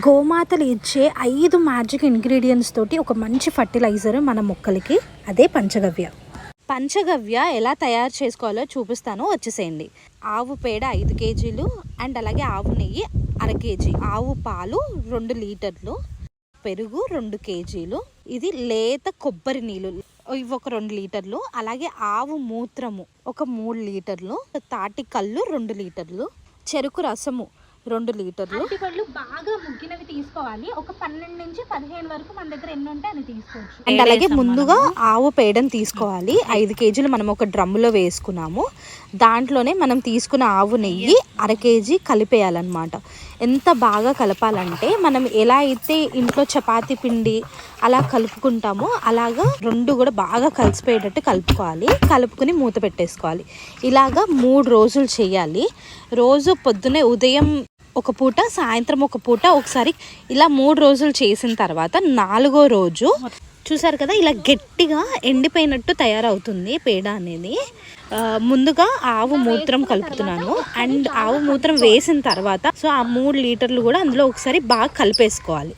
గోమాతలు ఇచ్చే 5 magic ingredients తోటి ఒక మంచి ఫర్టిలైజర్ మన మొక్కలకి, అదే పంచగవ్య. పంచగవ్య ఎలా తయారు చేసుకోవాలో చూపిస్తాను, వచ్చేసేయండి. ఆవు పేడ 5 కేజీలు అండ్ అలాగే ఆవు నెయ్యి 1/2 కేజీ, ఆవు పాలు 2 లీటర్లు, పెరుగు 2 కేజీలు, ఇది లేత కొబ్బరి నీళ్ళు ఇవి ఒక 2 లీటర్లు, అలాగే ఆవు మూత్రము ఒక 3 లీటర్లు, తాటి కళ్ళు 2 లీటర్లు, చెరుకు రసము 2 లీటర్లు. అరటిపళ్ళు బాగా ముగ్గినవి తీసుకోవాలి. ఒక 12 నుంచి 15 వరకు మన దగ్గర ఎన్ని ఉంటే అని తీసుకోవచ్చు. అండ్ అలాగే ముందుగా ఆవు పేడను తీసుకోవాలి. 5 కేజీలు మనం ఒక డ్రమ్ములో వేసుకున్నాము. దాంట్లోనే మనం తీసుకున్న ఆవు నెయ్యి 1/2 కేజీ కలిపేయాలన్నమాట. ఎంత బాగా కలపాలంటే మనం ఎలా అయితే ఇంట్లో చపాతీ పిండి అలా కలుపుకుంటామో అలాగా 2 కూడా బాగా కలిసిపోయేటట్టు కలుపుకోవాలి. కలుపుకుని మూత పెట్టేసుకోవాలి. ఇలాగా 3 రోజులు చేయాలి. రోజు పొద్దునే ఉదయం ఒక పూట, సాయంత్రం ఒక పూట, ఒకసారి ఇలా 3 రోజులు చేసిన తర్వాత 4వ రోజు చూసారు కదా ఇలా గట్టిగా ఎండిపోయినట్టు తయారవుతుంది పేడ అనేది. ముందుగా ఆవు మూత్రం కలుపుతున్నాను అండ్ ఆవు మూత్రం వేసిన తర్వాత సో ఆ 3 లీటర్లు కూడా అందులో ఒకసారి బాగా కలిపేసుకోవాలి.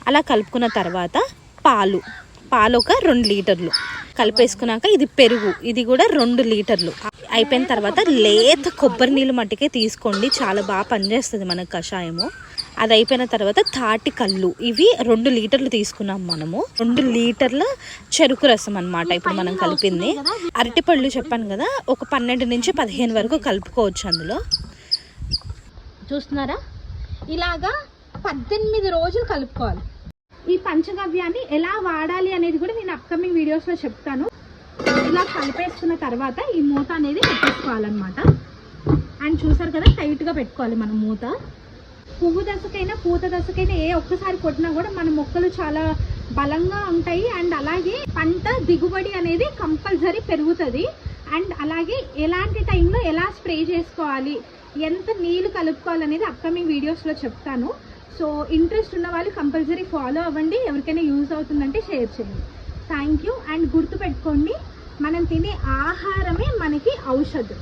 అలా కలుపుకున్న తర్వాత పాలు ఒక 2 లీటర్లు కలిపేసుకున్నాక ఇది పెరుగు, ఇది కూడా 2 లీటర్లు అయిపోయిన తర్వాత లేత కొబ్బరి నీళ్ళు మట్టికే తీసుకోండి, చాలా బాగా పనిచేస్తుంది మనకు కషాయము. అది అయిపోయిన తర్వాత తాటి కళ్ళు ఇవి 2 లీటర్లు తీసుకున్నాం మనము. 2 లీటర్ల చెరుకు రసం అన్నమాట ఇప్పుడు మనం కలిపింది. అరటిపళ్ళు చెప్పాను కదా, ఒక 12 నుంచి 15 వరకు కలుపుకోవచ్చు అందులో. చూస్తున్నారా, ఇలాగా 18 రోజులు కలుపుకోవాలి. ఈ పంచగవ్యాన్ని ఎలా వాడాలి అనేది కూడా నేను అప్కమింగ్ వీడియోస్లో చెప్తాను. ఇలా కలిపేసుకున్న తర్వాత ఈ మూత అనేది పెట్టేసుకోవాలన్నమాట. అండ్ చూసారు కదా, టైట్గా పెట్టుకోవాలి మనం మూత. పువ్వు దశకైనా పూత దశకైనా ఒక్కసారి కొట్టినా కూడా మన మొక్కలు చాలా బలంగా ఉంటాయి. అండ్ అలాగే పంట దిగుబడి అనేది కంపల్సరీ పెరుగుతుంది. అండ్ అలాగే ఎలాంటి టైంలో ఎలా స్ప్రే చేసుకోవాలి, ఎంత నీళ్ళు కలుపుకోవాలనేది అప్కమింగ్ వీడియోస్లో చెప్తాను. సో ఇంట్రెస్ట్ ఉన్న వాళ్ళు కంపల్సరీ ఫాలో అవ్వండి. ఎవరికైనా యూజ్ అవుతుందంటే షేర్ చేయండి. Thank you. అండ్ గుర్తుపెట్టుకోండి, మనం తినే ఆహారమే మనకి ఔషధం.